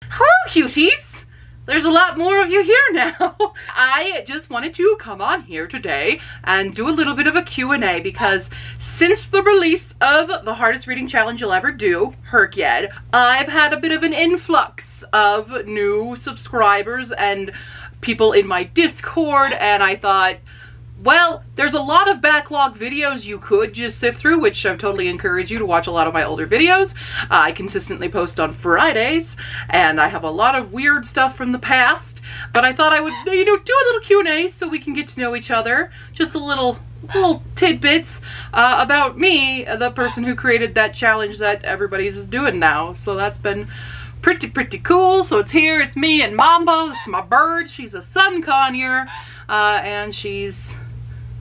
Hello, cuties! There's a lot more of you here now. I just wanted to come on here today and do a little bit of a Q&A because since the release of the hardest reading challenge you'll ever do, Herkyed, I've had a bit of an influx of new subscribers and people in my Discord, and I thought, well, there's a lot of backlog videos you could just sift through, which I totally encourage you to watch a lot of my older videos. I consistently post on Fridays, and I have a lot of weird stuff from the past, but I thought I would, you know, do a little Q&A so we can get to know each other. Just a little tidbits about me, the person who created that challenge that everybody's doing now. So that's been pretty cool. So it's here, it's me and Mambo. This is my bird. She's a sun conure, and she's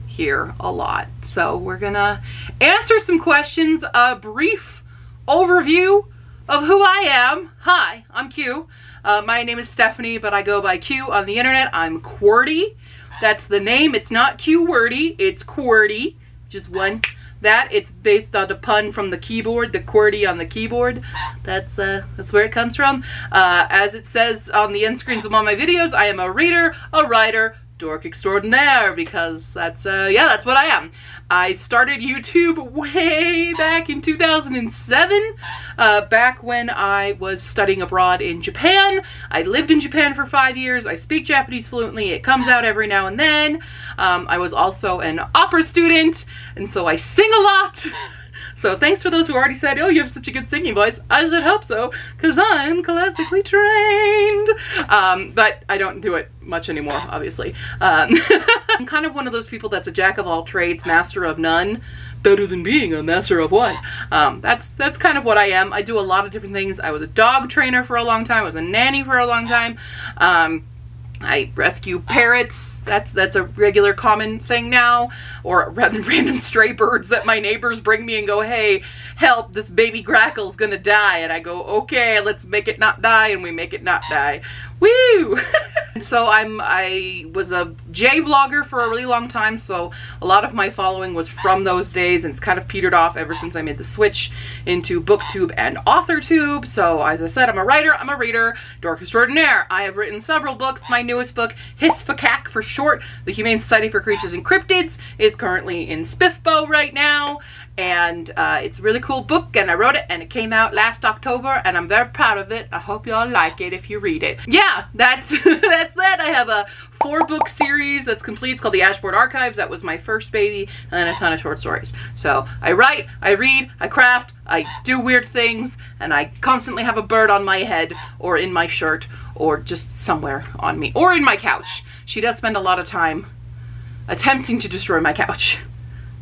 here a lot. So we're gonna answer some questions, a brief overview of who I am. Hi, I'm Q. My name is Stephanie, but I go by Q on the internet. I'm QWERTY. That's the name. It's not Q-wordy, it's QWERTY. Just one. That, it's based on the pun from the keyboard, the QWERTY on the keyboard. That's where it comes from. As it says on the end screens of all my videos, I am a reader, a writer, dork extraordinaire, because that's what I am. I started YouTube way back in 2007, back when I was studying abroad in Japan. I lived in Japan for 5 years. I speak Japanese fluently. It comes out every now and then. I was also an opera student, and so I sing a lot. So thanks for those who already said, oh, you have such a good singing voice. I should hope so, because I'm classically trained. But I don't do it much anymore, obviously. I'm kind of one of those people that's a jack of all trades, master of none. Better than being a master of one. That's kind of what I am. I do a lot of different things. I was a dog trainer for a long time. I was a nanny for a long time. I rescue parrots. That's a regular common thing now, or rather random stray birds that my neighbors bring me and go, hey, help, this baby grackle's gonna die, and I go, okay, let's make it not die, and we make it not die. Woo! And so I was a J-vlogger for a really long time, so a lot of my following was from those days, and it's kind of petered off ever since I made the switch into booktube and authortube. So as I said, I'm a writer, I'm a reader, dork extraordinaire. I have written several books. My newest book, Hisfacac for short, The Humane Society for Creatures and Cryptids, is currently in Spiffbo right now. And it's a really cool book, and I wrote it, and it came out last October, and I'm very proud of it. I hope y'all like it if you read it. Yeah, that's that. I have a 4-book series that's complete. It's called the Ashboard Archives. That was my first baby, and then a ton of short stories. So I write, I read, I craft, I do weird things, and I constantly have a bird on my head, or in my shirt, or just somewhere on me, or in my couch. She does spend a lot of time attempting to destroy my couch.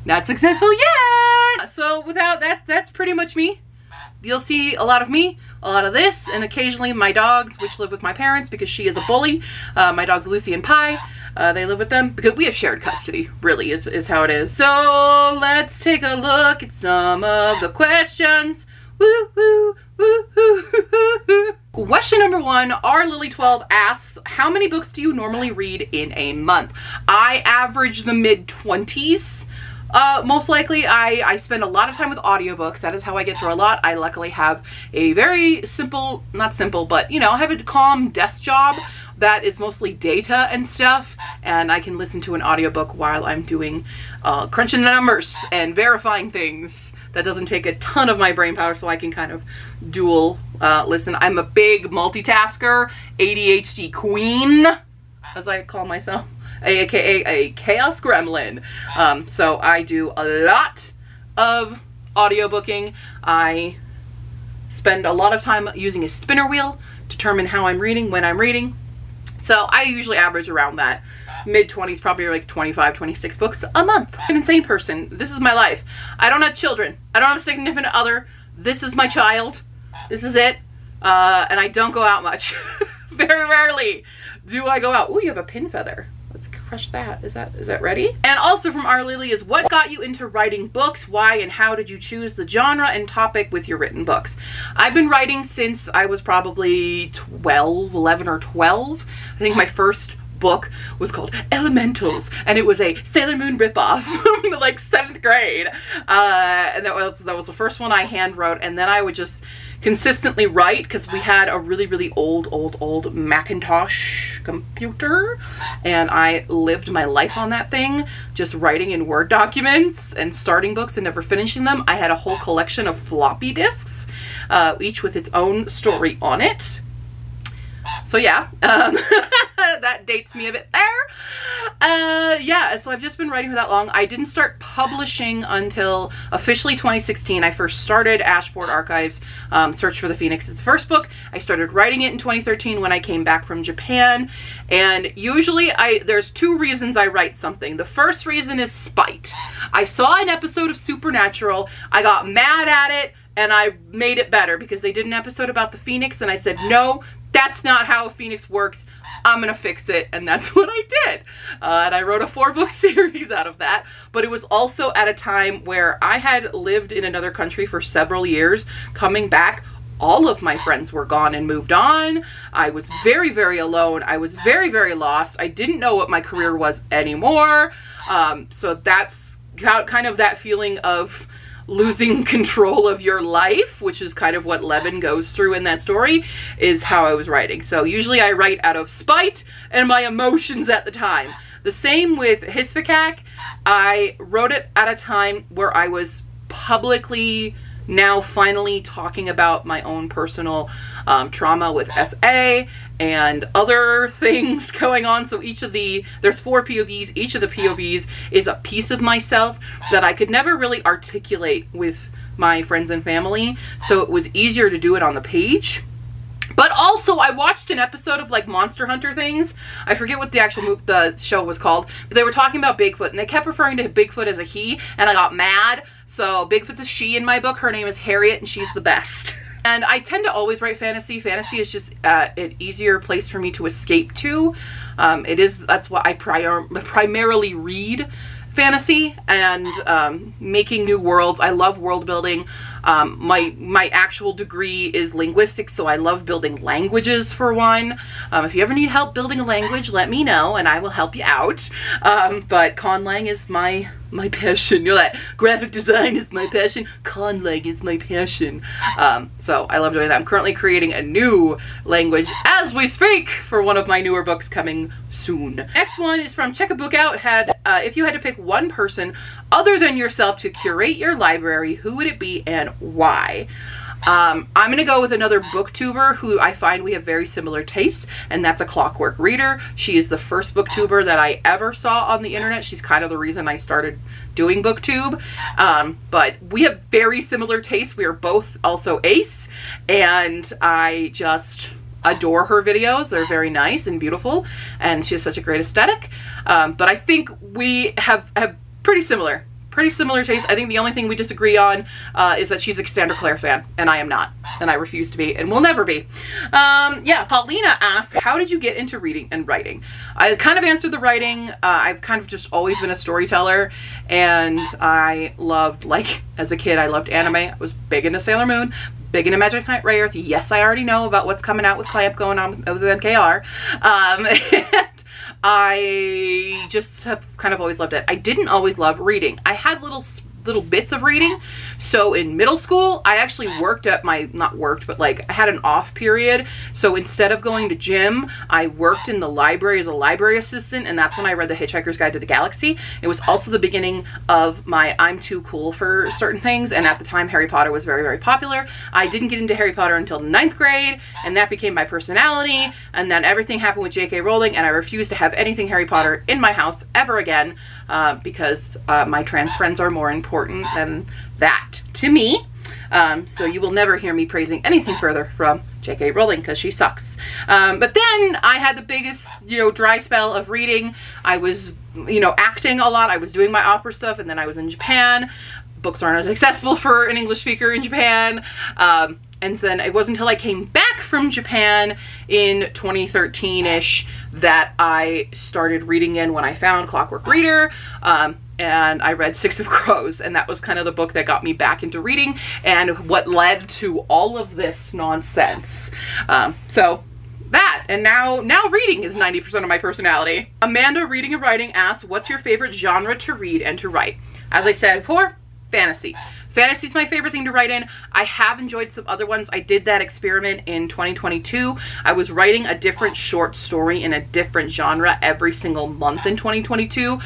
Not successful yet! So without that, that's pretty much me. You'll see a lot of me, a lot of this, and occasionally my dogs, which live with my parents because she is a bully. My dogs Lucy and Pie, they live with them because we have shared custody, really, is how it is. So let's take a look at some of the questions. Woo, woo, woo, woo, woo, woo. Question number 1, rLily12 asks, how many books do you normally read in a month? I average the mid-20s. Most likely, I spend a lot of time with audiobooks. That is how I get through a lot. I luckily have a very simple, not simple, but, you know, I have a calm desk job that is mostly data and stuff, and I can listen to an audiobook while I'm doing crunching the numbers and verifying things. That doesn't take a ton of my brain power, so I can kind of dual listen. I'm a big multitasker, ADHD queen, as I call myself. AKA a chaos gremlin. So I do a lot of audiobooking. I spend a lot of time using a spinner wheel to determine how I'm reading, when I'm reading. So I usually average around that mid-20s, probably like 25, 26 books a month. I'm an insane person. This is my life. I don't have children. I don't have a significant other. This is my child. This is it. And I don't go out much. Very rarely do I go out. Ooh, you have a pin feather. Let's crush that. Is that ready? And also from rLily is, what got you into writing books? Why and how did you choose the genre and topic with your written books? I've been writing since I was probably 11 or 12. I think my first book was called Elementals, and it was a Sailor Moon ripoff from like 7th grade. And that was the first one I hand wrote, and then I would just consistently write because we had a really old Macintosh computer, and I lived my life on that thing, just writing in Word documents and starting books and never finishing them. I had a whole collection of floppy disks, each with its own story on it. So yeah, that dates me a bit there. Yeah, so I've just been writing for that long. I didn't start publishing until officially 2016. I first started Ashboard Archives, Search for the Phoenix is the first book. I started writing it in 2013 when I came back from Japan. And usually there's 2 reasons I write something. The first reason is spite. I saw an episode of Supernatural, I got mad at it, and I made it better because they did an episode about the Phoenix, and I said, no, that's not how a Phoenix works. I'm gonna fix it, and that's what I did. And I wrote a 4-book series out of that, but it was also at a time where I had lived in another country for several years. Coming back, all of my friends were gone and moved on. I was very alone. I was very lost. I didn't know what my career was anymore. So that's kind of that feeling of losing control of your life, which is kind of what Levin goes through in that story, is how I was writing. So usually I write out of spite and my emotions at the time. The same with Hisvikac. I wrote it at a time where I was publicly now finally talking about my own personal trauma with SA and other things going on. So there's 4 POVs. Each of the POVs is a piece of myself that I could never really articulate with my friends and family. So it was easier to do it on the page. But also, I watched an episode of like Monster Hunter things. I forget what the show was called, but they were talking about Bigfoot, and they kept referring to Bigfoot as a he, and I got mad. So Bigfoot's a she in my book. Her name is Harriet, and she's the best. And I tend to always write fantasy. Fantasy is just an easier place for me to escape to. That's what I primarily read. Fantasy and making new worlds. I love world building. My actual degree is linguistics, so I love building languages for one. If you ever need help building a language, let me know and I will help you out. But conlang is my passion. You know that graphic design is my passion. Conlang is my passion. So I love doing that. I'm currently creating a new language as we speak for one of my newer books coming soon. Next one is from Check a Book Out. If you had to pick one person other than yourself to curate your library, who would it be and why? I'm going to go with another booktuber who I find we have very similar tastes, and that's A Clockwork Reader. She is the first booktuber that I ever saw on the internet. She's kind of the reason I started doing booktube. But we have very similar tastes. We are both also ace, and I just adore her videos. They're very nice and beautiful, and she has such a great aesthetic. But I think we have pretty similar taste. I think the only thing we disagree on is that she's a Cassandra Clare fan, and I am not, and I refuse to be, and will never be. Yeah, Paulina asked, how did you get into reading and writing? I kind of answered the writing. I've kind of just always been a storyteller, and I loved, like, as a kid, I loved anime. I was big into Sailor Moon, big into Magic Knight Rayearth. Yes, I already know about what's coming out with Clamp going on with MKR. And I just have kind of always loved it. I didn't always love reading. I had little bits of reading. So in middle school, I actually worked at but like I had an off period. So instead of going to gym, I worked in the library as a library assistant, and that's when I read The Hitchhiker's Guide to the Galaxy. It was also the beginning of my I'm too cool for certain things, and at the time Harry Potter was very popular. I didn't get into Harry Potter until 9th grade, and that became my personality, and then everything happened with J.K. Rowling, and I refused to have anything Harry Potter in my house ever again because my trans friends are more important than that to me. So you will never hear me praising anything further from J.K. Rowling because she sucks. But then I had the biggest, dry spell of reading. I was, acting a lot. I was doing my opera stuff, and then I was in Japan. Books aren't as accessible for an English speaker in Japan. And then it wasn't until I came back from Japan in 2013-ish that I started reading in when I found Clockwork Reader. And I read Six of Crows, and that was kind of the book that got me back into reading and what led to all of this nonsense. So that. And now reading is 90% of my personality. Amanda Reading and Writing asks, what's your favorite genre to read and to write? As I said before, fantasy. Fantasy is my favorite thing to write in. I have enjoyed some other ones. I did that experiment in 2022. I was writing a different short story in a different genre every single month in 2022.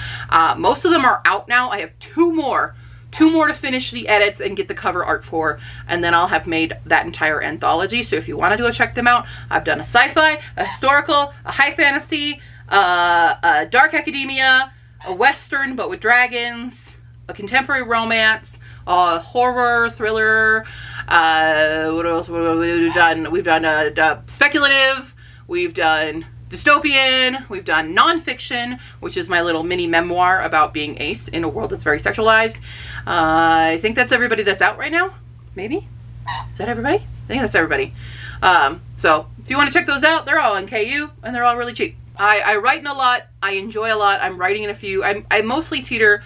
Most of them are out now. I have two more to finish the edits and get the cover art for, and then I'll have made that entire anthology. So if you want to go check them out, I've done a sci-fi, a historical, a high fantasy, a dark academia, a western but with dragons, a contemporary romance, horror, thriller, what else we've done? We've done speculative, we've done dystopian, we've done nonfiction, which is my little mini memoir about being ace in a world that's very sexualized. I think that's everybody that's out right now. Maybe? Is that everybody? I think that's everybody. So if you want to check those out, they're all on KU and they're all really cheap. I write in a lot. I enjoy a lot. I'm writing in a few. I mostly teeter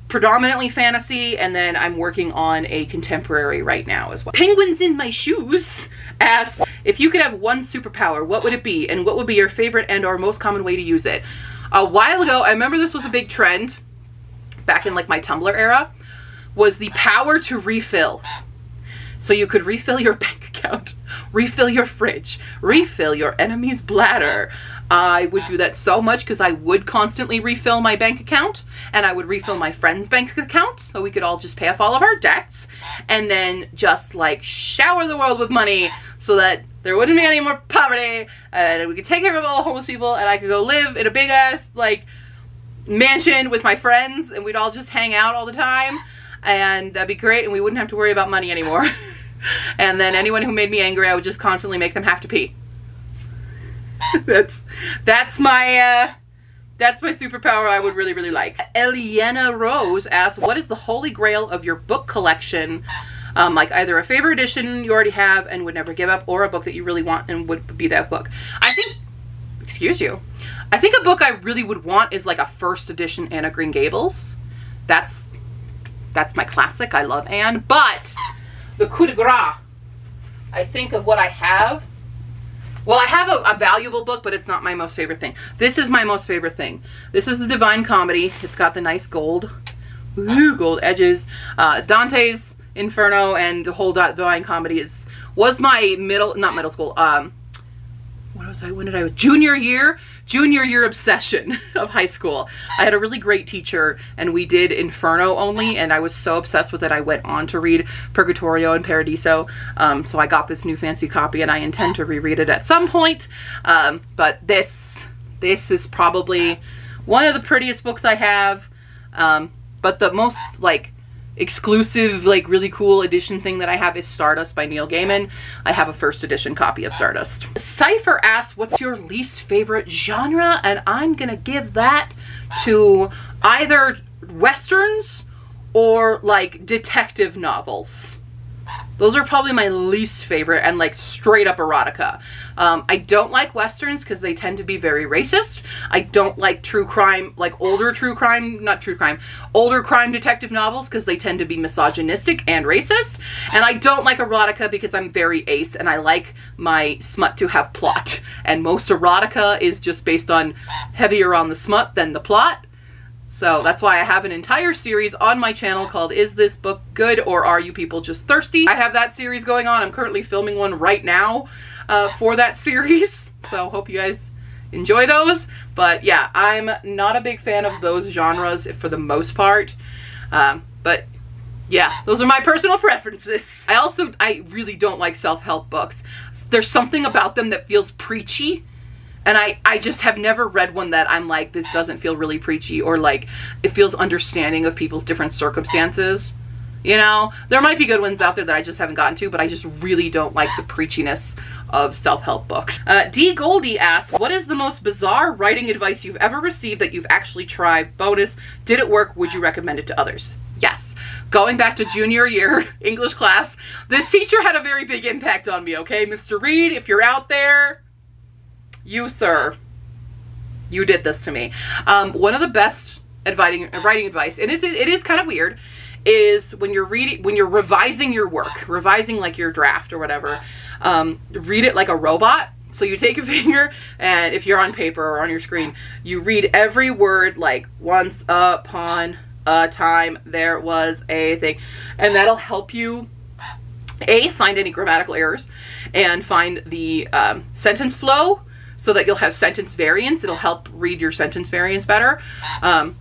predominantly fantasy, and then I'm working on a contemporary right now as well. Penguins in My Shoes asks, if you could have one superpower, what would it be? And what would be your favorite and or most common way to use it? A while ago, I remember this was a big trend back in like my Tumblr era, was the power to refill. So you could refill your bank account, refill your fridge, refill your enemy's bladder. I would do that so much because I would constantly refill my bank account, and I would refill my friends' bank accounts so we could all just pay off all of our debts and then just like shower the world with money so that there wouldn't be any more poverty, and we could take care of all the homeless people, and I could go live in a big ass like mansion with my friends, and we'd all just hang out all the time, and that'd be great, and we wouldn't have to worry about money anymore. And then anyone who made me angry, I would just constantly make them have to pee. that's my superpower I would really, really like. Eliana Rose asks, what is the holy grail of your book collection? Like either a favorite edition you already have and would never give up, or a book that you really want and would be that book. I think, excuse you, I think a book I really would want is like a first edition Anne of Green Gables. That's my classic. I love Anne, but the coup de grace, I think of what I have. Well, I have a valuable book, but it's not my most favorite thing. This is my most favorite thing. This is the Divine Comedy. It's got the nice gold edges. Dante's Inferno and the whole Divine Comedy was my junior year obsession of high school. I had a really great teacher and we did Inferno only, and I was so obsessed with it I went on to read Purgatorio and Paradiso. So I got this new fancy copy and I intend to reread it at some point. But this is probably one of the prettiest books I have. But the most like exclusive, like really cool edition thing that I have is Stardust by Neil Gaiman. I have a first edition copy of Stardust. Cypher asks, what's your least favorite genre? And I'm gonna give that to either westerns or like detective novels. Those are probably my least favorite, and like straight up erotica. I don't like westerns because they tend to be very racist. I don't like true crime, like older crime detective novels because they tend to be misogynistic and racist. And I don't like erotica because I'm very ace and I like my smut to have plot. And most erotica is just based on heavier on the smut than the plot. So that's why I have an entire series on my channel called Is This Book Good or Are You People Just Thirsty? I have that series going on. I'm currently filming one right now for that series. So hope you guys enjoy those. But yeah, I'm not a big fan of those genres for the most part. But yeah, those are my personal preferences. I really don't like self-help books. There's something about them that feels preachy. And I just have never read one that I'm like, this doesn't feel really preachy, or like it feels understanding of people's different circumstances. You know, there might be good ones out there that I just haven't gotten to, but I just really don't like the preachiness of self-help books. D. Goldie asks, what is the most bizarre writing advice you've ever received that you've actually tried? Bonus, did it work? Would you recommend it to others? Yes. Going back to junior year English class, this teacher had a very big impact on me, okay? Mr. Reed, if you're out there, you, sir, you did this to me. One of the best writing advice, and it is kind of weird, is when you're revising your work, revising like your draft or whatever, read it like a robot. So you take your finger, and if you're on paper or on your screen, you read every word like once upon a time there was a thing. And that'll help you, A, find any grammatical errors, and find the sentence flow so that you'll have sentence variance. It'll help read your sentence variance better.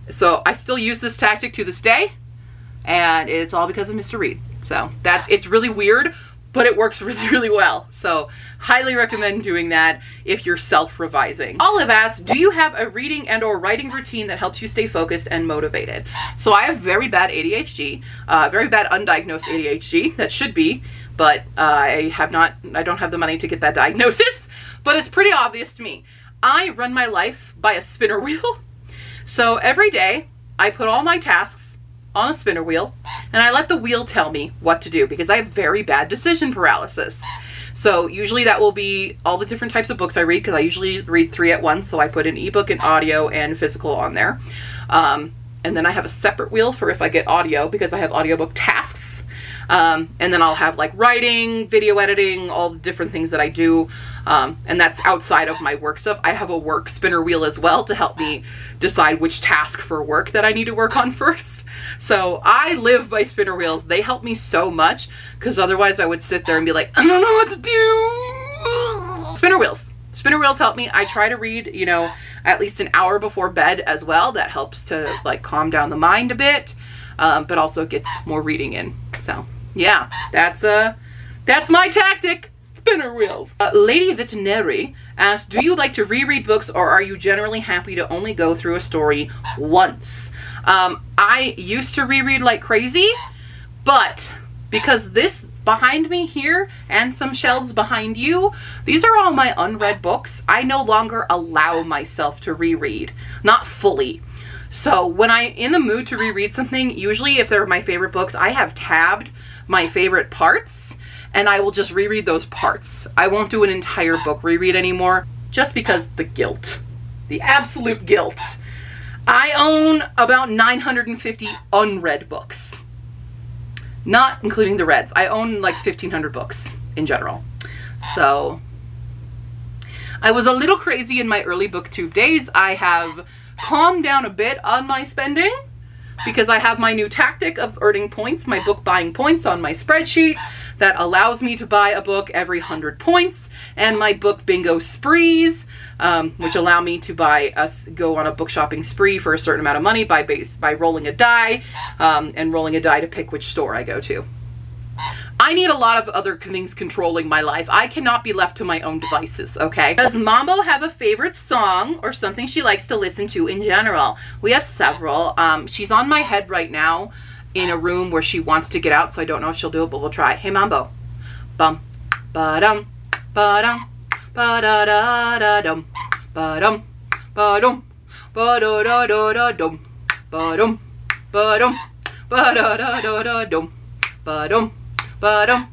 So I still use this tactic to this day, and it's all because of Mr. Reed. So it's really weird, but it works really, really well. So highly recommend doing that if you're self-revising. Olive asks, do you have a reading and or writing routine that helps you stay focused and motivated? So I have very bad ADHD, very bad undiagnosed ADHD, that should be, but I don't have the money to get that diagnosis, but it's pretty obvious to me. I run my life by a spinner wheel. So every day I put all my tasks on a spinner wheel, and I let the wheel tell me what to do because I have very bad decision paralysis. So usually that will be all the different types of books I read, because I usually read 3 at once. So I put an ebook, an audio, and physical on there. And then I have a separate wheel for if I get audio, because I have audiobook tasks. And then I'll have like writing, video editing, all the different things that I do. And that's outside of my work stuff. I have a work spinner wheel as well to help me decide which task for work that I need to work on first. So I live by spinner wheels. They help me so much, because otherwise I would sit there and be like, I don't know what to do. Spinner wheels. Spinner wheels help me. I try to read, you know, at least an hour before bed as well. That helps to like calm down the mind a bit, but also gets more reading in. So yeah, that's my tactic. Spinner wheels. Lady Veterinary asked, do you like to reread books, or are you generally happy to only go through a story once? I used to reread like crazy, but because this behind me here and some shelves behind you, these are all my unread books. I no longer allow myself to reread, not fully. So when I'm in the mood to reread something, usually if they're my favorite books, I have tabbed my favorite parts, and I will just reread those parts. I won't do an entire book reread anymore, just because the guilt, the absolute guilt. I own about 950 unread books, not including the reds. I own like 1,500 books in general. So I was a little crazy in my early booktube days. I have calmed down a bit on my spending, because I have my new tactic of earning points, my book buying points on my spreadsheet that allows me to buy a book every 100 points, and my book bingo sprees, which allow me to go on a book shopping spree for a certain amount of money by rolling a die, and rolling a die to pick which store I go to. I need a lot of other things controlling my life. I cannot be left to my own devices, okay? Does Mambo have a favorite song or something she likes to listen to in general? We have several. She's on my head right now in a room where she wants to get out, so I don't know if she'll do it, but we'll try. Hey, Mambo. Bum, ba-dum, ba-dum, ba-da-da-da-dum, ba-dum, ba-dum, ba-da-da-da-da-dum, ba-dum, ba-dum, ba-da-da-da-da-dum, ba-dum, ba-dum.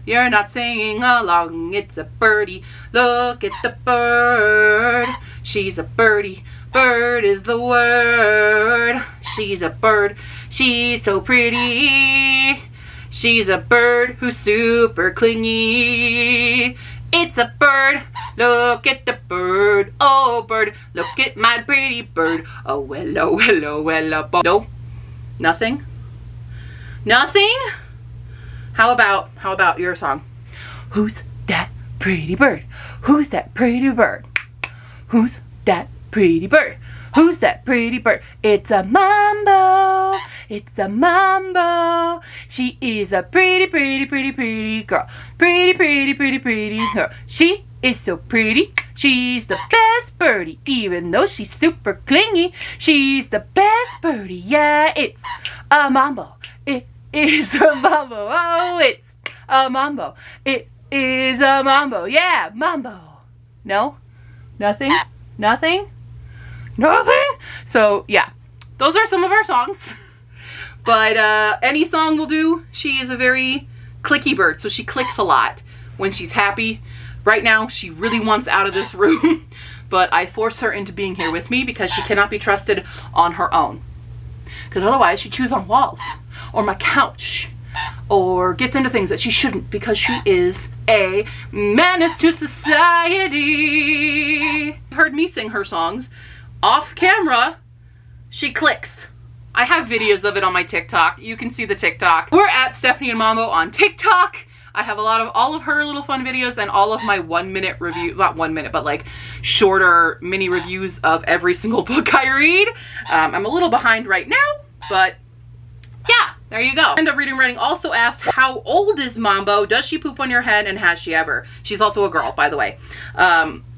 You're not singing along, it's a birdie. Look at the bird. She's a birdie. Bird is the word. She's a bird. She's so pretty. She's a bird who's super clingy. It's a bird. Look at the bird. Oh, bird. Look at my pretty bird. Oh, hello, hello, hello. No? Nothing? Nothing? How about your song? Who's that pretty bird? Who's that pretty bird? Who's that pretty bird? Who's that pretty bird? It's a Mambo. It's a Mambo. She is a pretty, pretty, pretty, pretty girl. Pretty, pretty, pretty, pretty girl. She is so pretty. She's the best birdie. Even though she's super clingy, she's the best birdie. Yeah, it's a Mambo. It is a Mambo. Oh, it's a Mambo. It is a Mambo. Yeah, Mambo. No? Nothing? Nothing? Nothing? So, yeah. Those are some of our songs. But any song will do. She is a very clicky bird, so she clicks a lot when she's happy. Right now, she really wants out of this room, but I force her into being here with me because she cannot be trusted on her own. Because otherwise, she chews on walls or my couch. or gets into things that she shouldn't because she is a menace to society. Heard me sing her songs off camera. She clicks. I have videos of it on my TikTok. You can see the TikTok. We're at Stephanie and Mambo on TikTok. I have all of her little fun videos and all of my 1 minute review, not 1 minute, but like shorter mini reviews of every single book I read. I'm a little behind right now, but yeah, there you go. End of Reading Writing also asked, how old is Mambo? Does she poop on your head, and has she ever? She's also a girl, by the way.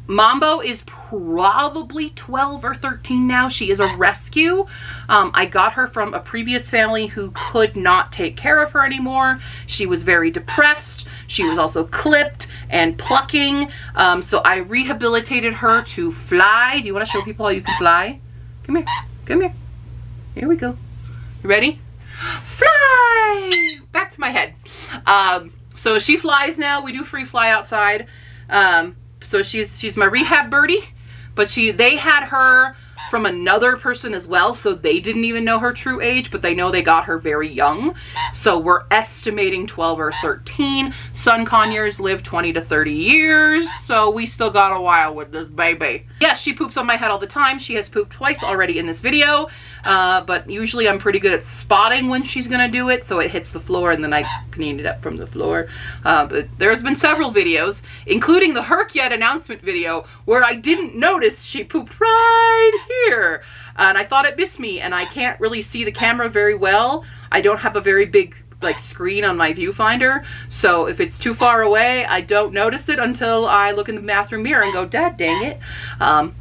Mambo is probably 12 or 13 now. She is a rescue. I got her from a previous family who could not take care of her anymore. She was very depressed. She was also clipped and plucking. So I rehabilitated her to fly. Do you want to show people how you can fly? Come here. Come here. Here we go. You ready? Fly! Back to my head. So she flies now. We do free fly outside. So she's my rehab birdie, but they had her from another person as well, so they didn't even know her true age, but they know they got her very young. So we're estimating 12 or 13. Sun conures live 20 to 30 years, so we still got a while with this baby. Yes, she poops on my head all the time. She has pooped twice already in this video, but usually I'm pretty good at spotting when she's gonna do it, so it hits the floor and then I clean it up from the floor. But there's been several videos, including the Herkyet announcement video, where I didn't notice she pooped right here. And I thought it missed me, and I can't really see the camera very well. I don't have a very big like screen on my viewfinder, so if it's too far away, I don't notice it until I look in the bathroom mirror and go, dad dang it.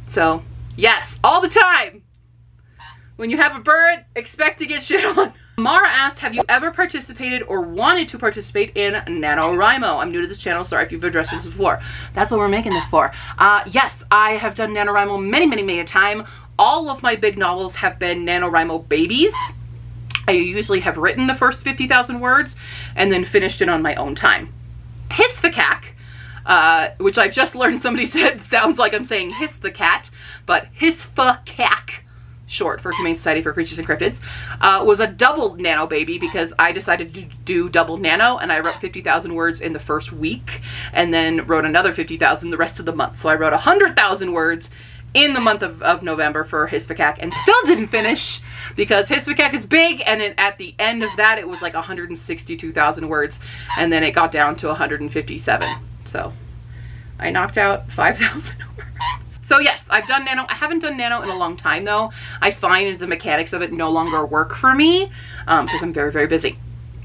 So yes, all the time. When you have a bird, expect to get shit on. Mara asked, have you ever participated or wanted to participate in NaNoWriMo? I'm new to this channel, sorry if you've addressed this before. That's what we're making this for. Yes, I have done NaNoWriMo many a time. All of my big novels have been NaNoWriMo babies. I usually have written the first 50,000 words and then finished it on my own time. Hisfacac, which I've just learned somebody said sounds like I'm saying hiss the cat, but Hisfacac, short for Humane Society for Creatures and Cryptids, was a double nano baby because I decided to do double nano, and I wrote 50,000 words in the first week and then wrote another 50,000 the rest of the month. So I wrote 100,000 words in the month of November for Hisfacac and still didn't finish because Hisfacac is big, and at the end of that it was like 162,000 words, and then it got down to 157. So I knocked out 5,000 words. So yes, I've done nano. I haven't done nano in a long time though. I find the mechanics of it no longer work for me because I'm very busy.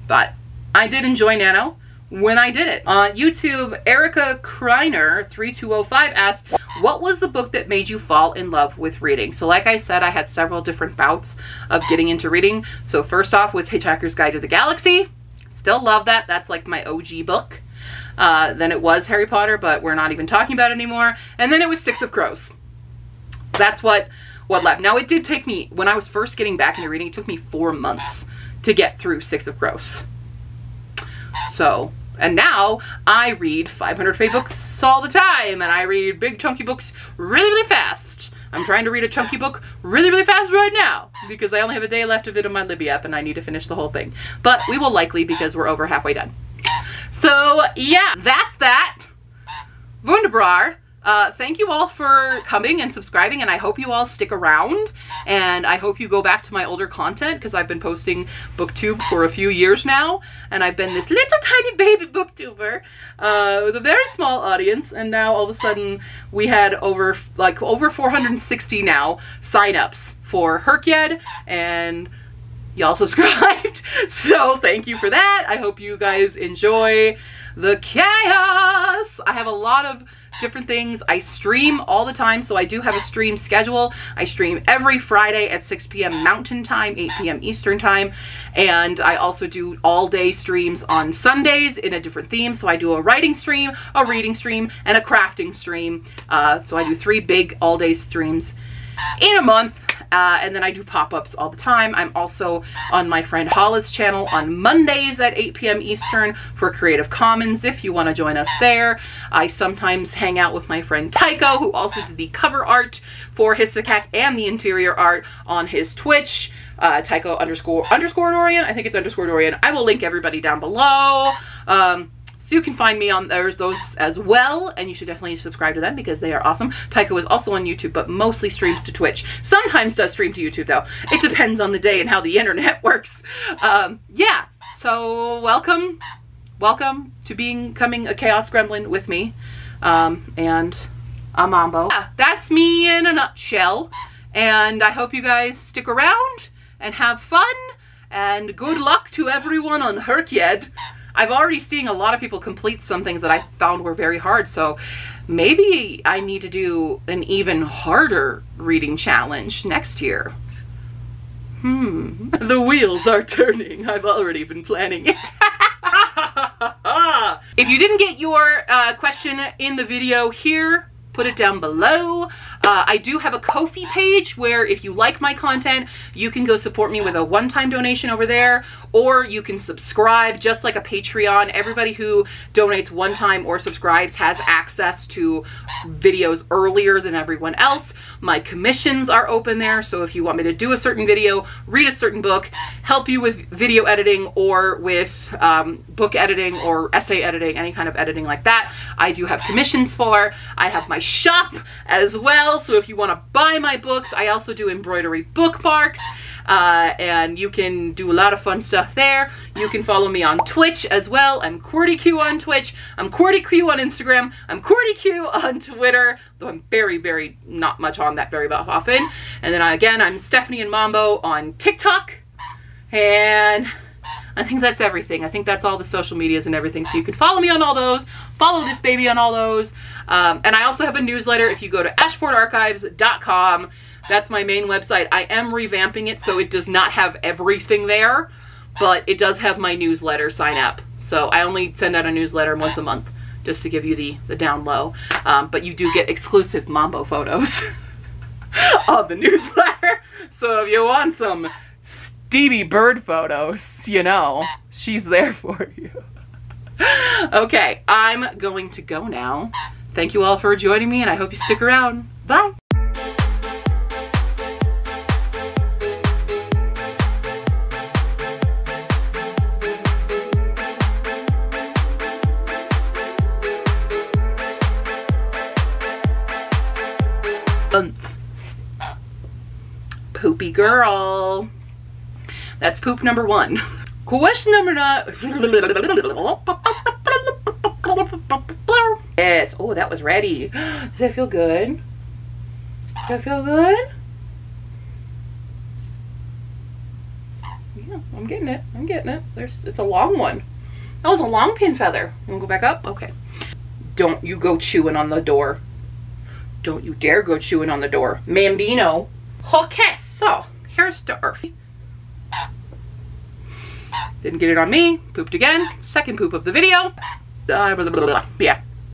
But I did enjoy nano when I did it. On YouTube, Erica Kreiner 3205 asked, what was the book that made you fall in love with reading? So like I said, I had several different bouts of getting into reading. So first off was Hitchhiker's Guide to the Galaxy. Still love that. That's like my OG book. Then it was Harry Potter, but we're not even talking about it anymore. And then it was Six of Crows. That's what left. Now it did take me, when I was first getting back into reading, it took me 4 months to get through Six of Crows. So, and now I read 500-page books all the time, and I read big chunky books really fast. I'm trying to read a chunky book really fast right now because I only have a day left of it on my Libby app and I need to finish the whole thing. But we will likely because we're over halfway done. So yeah, that's that. Wunderbar. Thank you all for coming and subscribing, and I hope you all stick around, and I hope you go back to my older content because I've been posting booktube for a few years now, and I've been this little tiny baby booktuber with a very small audience, and now all of a sudden we had over 460 now sign-ups for Herkyet, and y'all subscribed. So thank you for that. I hope you guys enjoy the chaos. I have a lot of different things. I stream all the time, so I do have a stream schedule. I stream every Friday at 6 p.m. Mountain Time, 8 p.m. Eastern Time, and I also do all-day streams on Sundays in a different theme. So I do a writing stream, a reading stream, and a crafting stream. So I do 3 big all-day streams in a month. And then I do pop-ups all the time. I'm also on my friend Hala's channel on Mondays at 8 p.m. Eastern for Creative Commons if you want to join us there. I sometimes hang out with my friend Tycho, who also did the cover art for Histocac and the interior art on his Twitch. Tycho _ Dorian. I think it's _ Dorian. I will link everybody down below. So you can find me on those as well, and you should definitely subscribe to them because they are awesome. Tycho is also on YouTube, but mostly streams to Twitch. Sometimes does stream to YouTube though. It depends on the day and how the internet works. Yeah, so welcome to becoming a Chaos Gremlin with me, and a Mambo. Yeah, that's me in a nutshell, and I hope you guys stick around and have fun, and good luck to everyone on Herkyed. I've already seen a lot of people complete some things that I found were very hard, so maybe I need to do an even harder reading challenge next year. The wheels are turning. I've already been planning it. If you didn't get your question in the video here, put it down below. I do have a Ko-fi page where if you like my content, you can go support me with a one-time donation over there, or you can subscribe just like a Patreon. Everybody who donates one time or subscribes has access to videos earlier than everyone else. My commissions are open there, so if you want me to do a certain video, read a certain book, help you with video editing or with book editing or essay editing, any kind of editing like that, I do have commissions for. I have my shop as well, so if you want to buy my books, I also do embroidery bookmarks, and you can do a lot of fun stuff there. You can follow me on Twitch as well. I'm QWERTYQ on Twitch, I'm QWERTYQ on Instagram, I'm QWERTYQ on Twitter, though I'm very not much on that very often. And then again, I'm Stephanie and Mambo on TikTok, and I think that's everything. I think that's all the social medias and everything. So you can follow me on all those, follow this baby on all those. And I also have a newsletter. If you go to ashportarchives.com, that's my main website. I am revamping it so it does not have everything there, but it does have my newsletter sign up. So I only send out a newsletter once a month just to give you the down low. But you do get exclusive Mambo photos on the newsletter. So if you want some Stevie Bird photos, you know, she's there for you. Okay, I'm going to go now. Thank you all for joining me, and I hope you stick around. Bye. Poopy girl. That's poop number 1. Question number 9. Yes. Oh, that was ready. Does that feel good? Does that feel good? Yeah, I'm getting it. I'm getting it. It's a long one. That was a long pin feather. You wanna go back up? Okay. Don't you go chewing on the door. Don't you dare go chewing on the door. Mambino. Okay, so here's the earth. Didn't get it on me. Pooped again. Second poop of the video. Yeah.